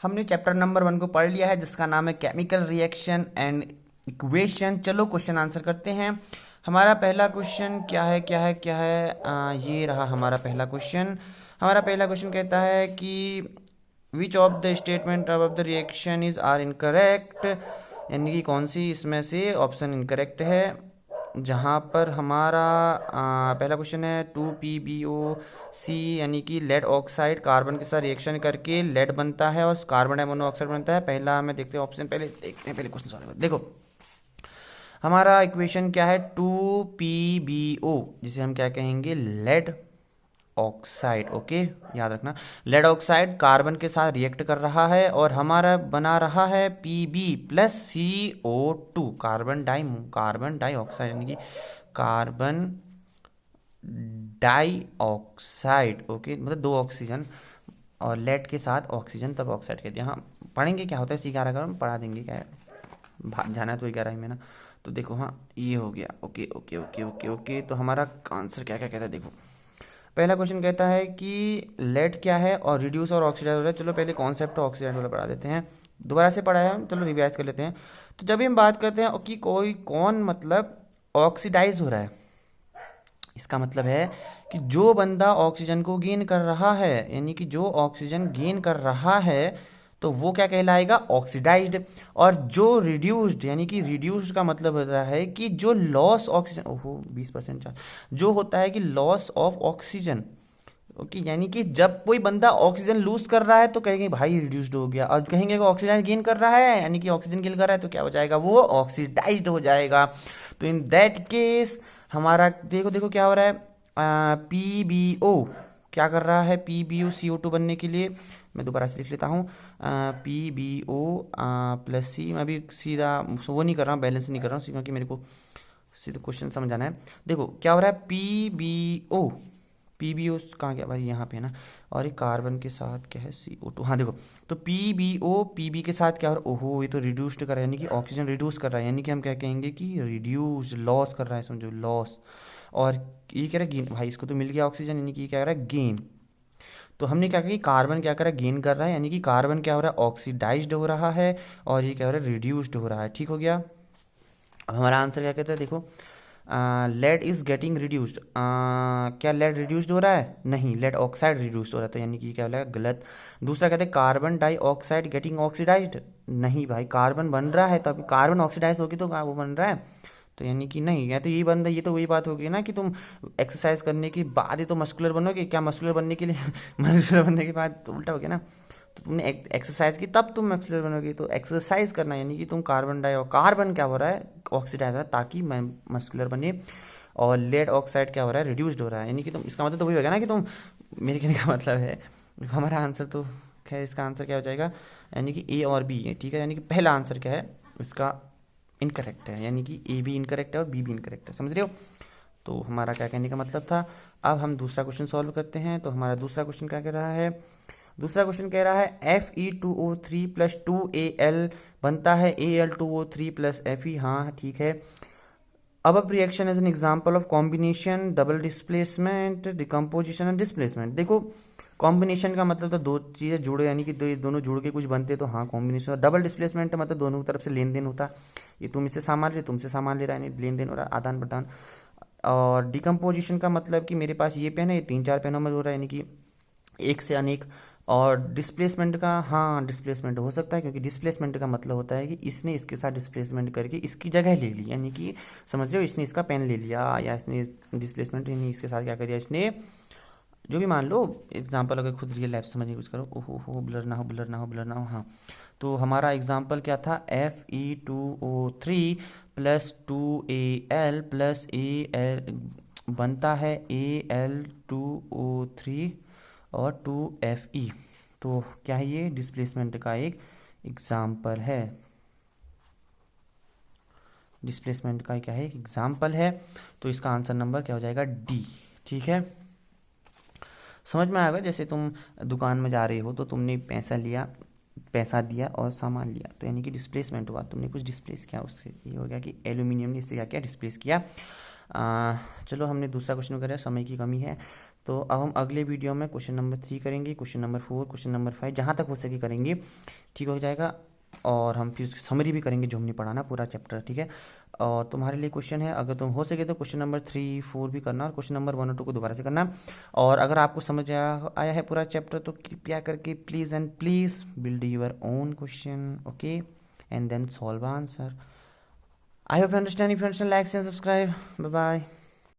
हमने chapter number 1 को पढ़ लिया है जिसका नाम है केमिकल रिएक्शन एंड इक्वेशन। चलो क्वेश्चन आंसर करते हैं। हमारा पहला क्वेश्चन क्या है ये रहा हमारा पहला क्वेश्चन। हमारा पहला क्वेश्चन कहता है कि which of the statement of the reaction is are incorrect, यानी कि कौन सी इसमें से ऑप्शन इनकरेक्ट है। जहाँ पर हमारा पहला क्वेश्चन है 2PbO(C), यानी कि लेड ऑक्साइड कार्बन के साथ रिएक्शन करके लेड बनता है और कार्बन डाइमोनोऑक्साइड बनता है। पहला हमें देखते हैं ऑप्शन, पहले देखते हैं पहले क्वेश्चन सॉल्व करते। देखो हमारा इक्वेशन क्या है 2PbO, जिसे हम क्या कहेंगे लेड ऑक्साइड। ओके, याद रखना लेड ऑक्साइड कार्बन के साथ रिएक्ट कर रहा है और हमारा बना रहा है Pb+CO2 कार्बन डाइऑक्साइड, यानी कि कार्बन डाइऑक्साइड। ओके, मतलब 2 ऑक्सीजन और लेड के साथ ऑक्सीजन, तब ऑक्साइड कहते हैं। हाँ पढ़ेंगे क्या होता है इसी 11 का हम पढ़ा देंगे, क्या है जाना है तो 11 ही में ना। तो देखो हाँ ये हो गया। Okay okay okay okay okay, तो हमारा आंसर क्या क्या कहता है। देखो पहला क्वेश्चन कहता है कि लेड क्या है और रिड्यूस और ऑक्सीडाइज हो रहा है। चलो पहले कॉन्सेप्ट ऑक्सीडाइज वाला पढ़ा देते हैं, दोबारा से पढ़ा है, चलो रिवाइज कर लेते हैं। तो जब हम बात करते हैं कि कौन मतलब ऑक्सीडाइज हो रहा है, इसका मतलब है कि जो बंदा ऑक्सीजन को गेन कर रहा है, यानी कि जो ऑक्सीजन गेन कर रहा है तो वो क्या कहलाएगा ऑक्सीडाइज्ड। और जो रिड्यूस्ड, यानी कि रिड्यूस्ड का मतलब होता है कि जो लॉस ऑक्सीजन, ओहो 20% जो होता है कि लॉस ऑफ ऑक्सीजन। ओके, यानी कि जब कोई बंदा ऑक्सीजन लूज कर रहा है तो कहेंगे भाई रिड्यूस्ड हो गया, और कहेंगे कि ऑक्सीजन गेन कर रहा है यानी कि ऑक्सीजन गेन कर रहा है तो क्या हो जाएगा, वो ऑक्सीडाइज्ड हो जाएगा। तो इन दैट केस हमारा देखो देखो क्या हो रहा है, PbO क्या कर रहा है, PbO CO2 बनने के लिए मैं दोबारा से लिख लेता हूँ PbO+C। मैं भी सीधा वो नहीं कर रहा हूँ, बैलेंस नहीं कर रहा हूँ क्योंकि मेरे को सीधा क्वेश्चन समझ आना है। देखो क्या हो रहा है पीबीओ कहाँ गया भाई, यहाँ पे है ना, और ये कार्बन के साथ क्या है CO2। हाँ देखो, तो PbO पीबी के साथ क्या हो रहा है, ओहो ये तो रिड्यूस्ड कर रहा है, यानी कि ऑक्सीजन रिड्यूस कर रहा है, यानी कि हम क्या कहेंगे कि रिड्यूस लॉस कर रहा है, समझो लॉस। और ये कह रहा है गेन, भाई इसको तो मिल गया ऑक्सीजन, यानी कि क्या कर रहा है गेन। तो हमने क्या किया, कार्बन क्या कर रहा है गेन कर रहा है, यानी कि कार्बन क्या हो रहा है ऑक्सीडाइज्ड हो रहा है और ये क्या हो रहा है रिड्यूस्ड हो रहा है। ठीक हो गया। अब हमारा आंसर क्या कहता है, देखो लेड इज गेटिंग रिड्यूस्ड। क्या लेड रिड्यूस्ड हो रहा है, नहीं लेड ऑक्साइड रिड्यूस्ड हो रहा है, तो यानी कि क्या हो रहा है गलत। दूसरा कहते हैं कार्बन डाइऑक्साइड गेटिंग ऑक्सीडाइज्ड, नहीं भाई कार्बन बन रहा है तो अभी कार्बन ऑक्सीडाइज होगी तो वो बन रहा है, तो यानी कि नहीं। या तो यही बंदा, ये तो वही बात होगी ना कि तुम एक्सरसाइज करने के बाद ही तो मस्कुलर बनोगे, क्या मस्कुलर बनने के लिए मस्कुलर बनने के बाद तो उल्टा हो गया ना। तो तुमने एक्सरसाइज की तब तुम मस्कुलर बनोगे, तो एक्सरसाइज करना यानी कि तुम कार्बन क्या हो रहा है ऑक्सीडाइज हो रहा है ताकि मैं मस्कुलर बने, और लेड ऑक्साइड क्या हो रहा है रिड्यूस्ड हो रहा है, यानी कि तुम इसका मतलब तो वही हो गया ना कि तुम, मेरे कहने का मतलब है हमारा आंसर तो खैर इसका आंसर क्या हो जाएगा, यानी कि A और B है। ठीक है, यानी कि पहला आंसर क्या है इसका इनकरेक्ट है, यानी कि A भी इनकरेक्ट है और B भी इनकरेक्ट है, समझ रहे हो। तो हमारा क्या कहने का मतलब था। अब हम दूसरा क्वेश्चन सॉल्व करते हैं। तो हमारा दूसरा क्वेश्चन क्या कह रहा है, दूसरा क्वेश्चन कह रहा है Fe2O3+2Al बनता है Al2O3+Fe। हाँ ठीक है। अब reaction as an example of combination double displacement decomposition and displacement. देखो कॉम्बिनेशन का मतलब तो दो चीज़ें जुड़े, यानी कि दोनों जुड़ के कुछ बनते तो हाँ कॉम्बिनेशन। डबल डिस्प्लेसमेंट मतलब दोनों तरफ से लेन देन होता, ये तुम इससे सामान ले तुमसे सामान ले रहा है, लेन देन हो रहा है, आदान प्रदान। और डिकम्पोजिशन का मतलब कि मेरे पास ये पेन है, ये 3-4 पेनों में हो रहा है, यानी कि एक से अनेक। और डिस्प्लेसमेंट का, हाँ डिस्प्लेसमेंट हो सकता है क्योंकि डिस्प्लेसमेंट का मतलब होता है कि इसने इसके साथ डिस्प्लेसमेंट करके इसकी जगह ले ली, यानी कि समझ रहे हो इसने इसका पेन ले लिया, या इसने डिस्प्लेसमेंट यानी इसके साथ क्या कर दिया इसने, जो भी मान लो एग्जांपल, अगर खुद रियल लाइफ समझने की कोशिश करो। ओहो हो ब्लर ना हो ब्लर ना हो ब्लर ना हो। हाँ तो हमारा एग्जांपल क्या था, Fe2O3+2Al+Al बनता है Al2O3 और 2Fe। तो क्या है ये डिस्प्लेसमेंट का एक एग्जाम्पल है, डिस्प्लेसमेंट का क्या है एक एग्जाम्पल है। तो इसका आंसर नंबर क्या हो जाएगा डी। ठीक है, समझ में आएगा। जैसे तुम दुकान में जा रहे हो तो तुमने पैसा दिया और सामान लिया, तो यानी कि डिस्प्लेसमेंट हुआ, तुमने कुछ डिस्प्लेस किया उससे, ये हो गया कि एल्यूमिनियम ने इससे क्या किया डिस्प्लेस किया। चलो हमने दूसरा क्वेश्चन करा, समय की कमी है तो अब हम अगले वीडियो में क्वेश्चन नंबर 3 करेंगे, क्वेश्चन नंबर 4, क्वेश्चन नंबर 5, जहाँ तक हो सके करेंगे, ठीक हो जाएगा। और हम फिर उसकी समरी भी करेंगे जो हमने पढ़ा ना पूरा चैप्टर, ठीक है। और तुम्हारे लिए क्वेश्चन है, अगर तुम हो सके तो क्वेश्चन नंबर 3, 4 भी करना और क्वेश्चन नंबर 1 और 2 को दोबारा से करना। और अगर आपको समझ आया है पूरा चैप्टर तो कृपया करके please and please build your own question, okay, and then solve answer. I hope you understand. If you understand, like and subscribe. Bye bye.